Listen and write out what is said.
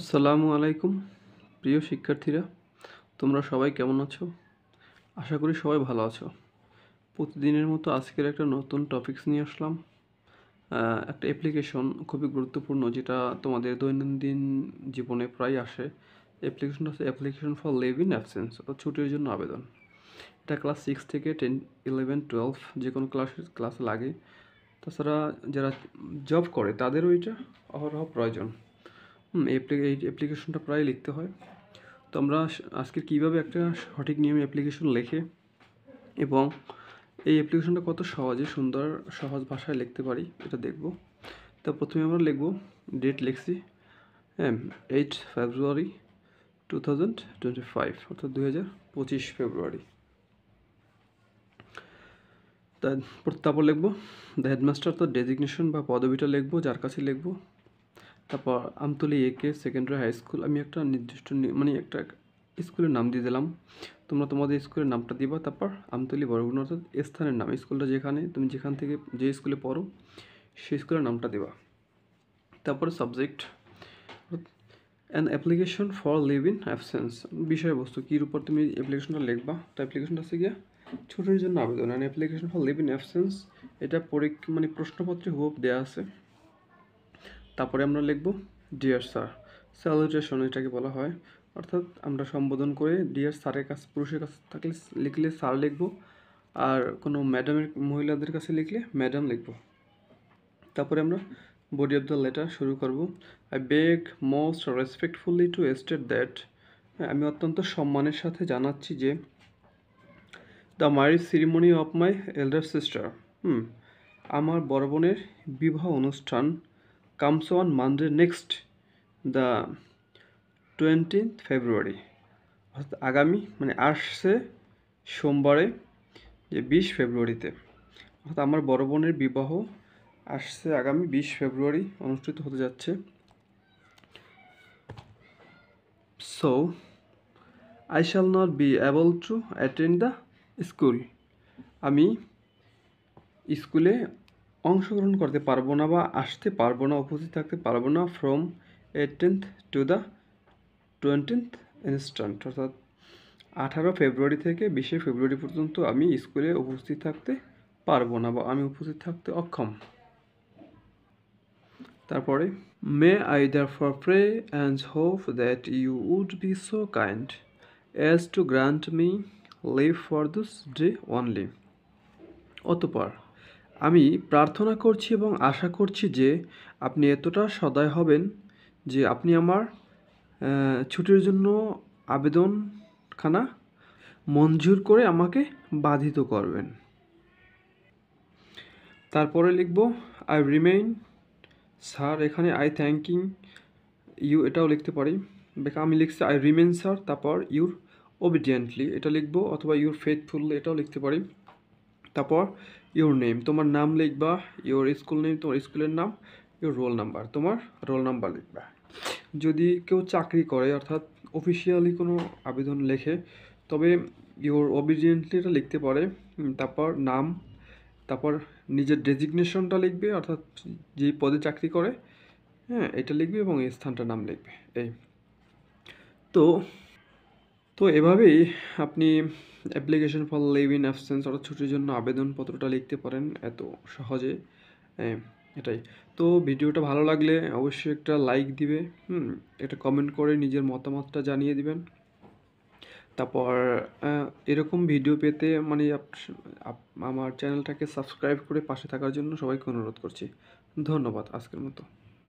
আসসালামু আলাইকুম প্রিয় শিক্ষার্থীরা, তোমরা সবাই কেমন আছো? আশা করি সবাই ভালো আছো। প্রতিদিনের মতো আজকের একটা নতুন টপিকস নিয়ে আসলাম। একটা অ্যাপ্লিকেশন খুবই গুরুত্বপূর্ণ, যেটা তোমাদের দৈনন্দিন জীবনে প্রায় আসে। অ্যাপ্লিকেশনটা হচ্ছে application for live in absence, অর্থাৎ ছুটির জন্য আবেদন। এটা ক্লাস 6 থেকে 10, 11, 12 যে কোনো ক্লাসে লাগে। তাছাড়া যারা জব করে তাদেরও এটা অহরহ প্রয়োজন। এই অ্যাপ্লিকেশনটা প্রায় লিখতে হয়। তো আমরা আজকে কীভাবে একটা সঠিক নিয়মে অ্যাপ্লিকেশন লেখে এবং এই অ্যাপ্লিকেশনটা কত সহজে সুন্দর সহজ ভাষায় লিখতে পারি এটা দেখব। তো প্রথমে আমরা লিখব, ডেট লিখছি 8 ফেব্রুয়ারি 2025, অর্থাৎ 2025 ফেব্রুয়ারি। তারপর লিখব দ্য হেডমাস্টার, তো ডেজিগনেশন বা পদবিটা লিখব, যার কাছে লিখব। তারপর আমতলী একে সেকেন্ডারি হাই স্কুল, আমি একটা নির্দিষ্ট একটা স্কুলের নাম দিয়ে দিলাম। তোমরা তোমাদের স্কুলের নামটা দিবা। তারপর আমতলী বরগুনা, অর্থাৎ স্থানের নাম, স্কুলটা যেখানে তুমি যেখান থেকে যে স্কুলে পড়ো সেই স্কুলের নামটা দিবা। তারপরে subject, an application for live in absence, বিষয়বস্তু কীর উপর তুমি অ্যাপ্লিকেশনটা লিখবা। তো অ্যাপ্লিকেশনটা হচ্ছে গিয়ে ছুটির জন্য আবেদন। An application for live in absence, এটা প্রশ্নপত্রে হুবহু দেওয়া আছে। তারপরে আমরা লিখব ডিয়ার স্যার, স্যালুটেশন এটাকে বলা হয়, অর্থাৎ আমরা সম্বোধন করে ডিয়ার স্যারের কাছে, পুরুষের কাছে থাকলে লিখলে স্যার লিখব, আর কোনো মহিলাদের কাছে লিখলে ম্যাডাম লিখব। তারপরে আমরা বডি অফ দ্য লেটার শুরু করব। I beg most respectfully two state that, আমি অত্যন্ত সম্মানের সাথে জানাচ্ছি যে the marriage ceremony of my elder sister, আমার বড় বোনের বিবাহ অনুষ্ঠান comes on Monday next, the 20th February, অর্থাৎ আগামী আসছে সোমবারে, যে 20 ফেব্রুয়ারিতে। অর্থাৎ আমার বড় বোনের বিবাহ আসছে আগামী 20 ফেব্রুয়ারি অনুষ্ঠিত হতে যাচ্ছে। So I shall not be able to attend the school, আমি স্কুলে অংশগ্রহণ করতে পারবো না বা আসতে পারবো না, উপস্থিত থাকতে পারবো না, from 18th to the 20th instant, অর্থাৎ 18 ফেব্রুয়ারি থেকে 20 ফেব্রুয়ারি পর্যন্ত আমি স্কুলে উপস্থিত থাকতে পারবো না বা আমি উপস্থিত থাকতে অক্ষম। তারপরে may I therefore pray and hope that you would be so kind as to grant me leave for this day only, অতঃপর আমি প্রার্থনা করছি এবং আশা করছি যে আপনি এতটা সদয় হবেন যে আপনি আমার ছুটির জন্য আবেদনখানা মঞ্জুর করে আমাকে বাধিত করবেন। তারপরে লিখব আই রিমেইন স্যার, এখানে আই থ্যাঙ্কিং ইউ এটাও লিখতে পারি। আমি লিখছি আই রিমেইন স্যার, তারপর ইউর ওবিডিয়েন্টলি এটা লিখব, অথবা ইউর ফেথফুল এটাও লিখতে পারি। তারপর ইউর নেম, তোমার নাম লিখবা, ইউর স্কুল নেম তোমার স্কুলের নাম, ইউর রোল নাম্বার তোমার রোল নাম্বার লিখবা। যদি কেউ চাকরি করে, অর্থাৎ অফিসিয়ালি কোনো আবেদন লেখে, তবে ইউর ওবিডিয়েন্টলি এটা লিখতে পারে। তারপর নাম, তারপর নিজের ডেজিগনেশনটা লিখবে, অর্থাৎ যেই পদে চাকরি করে এটা লিখবে এবং এই স্থানটার নাম লিখবে। তো এভাবেই আপনি application for live in absence, অর্থাৎ ছুটির জন্য আবেদনপত্রটা লিখতে পারেন এত সহজে। এটাই। তো ভিডিওটা ভালো লাগলে অবশ্যই একটা লাইক দিবে, একটা কমেন্ট করে নিজের মতামতটা জানিয়ে দিবেন। তারপর এরকম ভিডিও পেতে আমার চ্যানেলটাকে সাবস্ক্রাইব করে পাশে থাকার জন্য সবাইকে অনুরোধ করছি। ধন্যবাদ আজকের মতো।